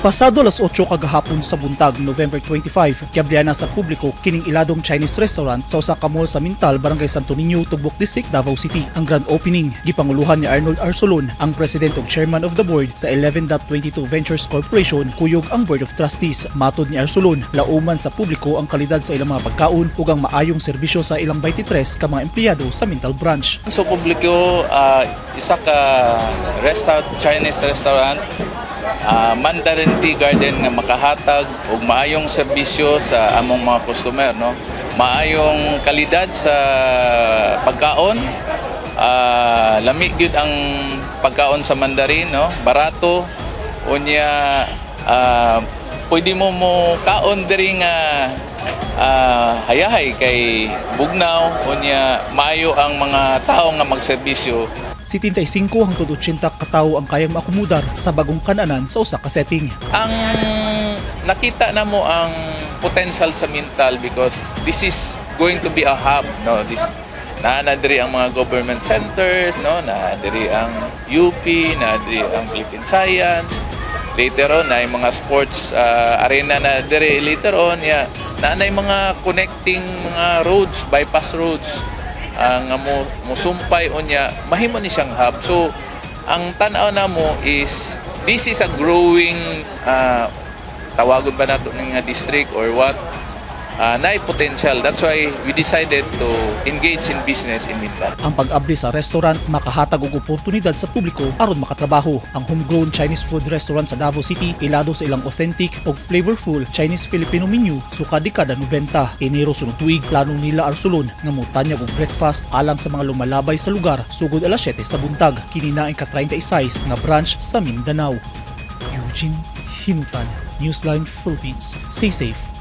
Pasado alas 8 kagahapon sa buntag, November 25, kiabriana sa publiko kining iladong Chinese restaurant sa usa ka mall sa Mintal, Barangay Santo Niño, Tugbok District, Davao City. Ang grand opening gipanguluhan ni Arnold Arsolon, ang president ug chairman of the board sa 11.22 Ventures Corporation, kuyog ang board of trustees. Matod ni Arsolon, lauman sa publiko ang kalidad sa ilang mga pagkaon ug ang maayong serbisyo sa ilang 23 ka mga empleyado sa Mintal branch. So publiko, isa ka Chinese restaurant, Mandarin Tea Garden nga makahatag og maayong serbisyo sa among mga customer, no. Maayong kalidad sa pagkaon. Lami gyud ang pagkaon sa Mandarin, no. Barato unya, pwede mo kaon diri nga hayahay kay bugnaw unya maayo ang mga tao nga magserbisyo. 75 hangtod 80 ka tawo ang kayang maakomodar sa bagong kananan sa usa ka setting. Ang nakita na mo ang potential sa Mintal because this is going to be a hub, no. This naadiri ang mga government centers, no, naadiri ang UP, naadiri ang Philippine Science. Later on na yung mga sports arena na diri later on na mga connecting mga roads, bypass roads nga musumpay unya mahimo ni siyang hub. So ang tan-aw na mo is this is a growing tawagon ba nato nga district or what, na potential. That's why we decided to engage in business in Mintal. Ang pag-abri sa restaurant makahatag og oportunidad sa publiko aron makatrabaho. Ang homegrown Chinese food restaurant sa Davao City ilado sa ilang authentic ug flavorful Chinese Filipino menu suka dekada 90. Enero sunod tuig planong nila Arsolon nga motanyag og breakfast alang sa mga lumalabay sa lugar sugod alas 7 sa buntag. Kini na ang ka-36 nga branch sa Mindanao. Eugene Hinutan, Newsline Philippines. Stay safe.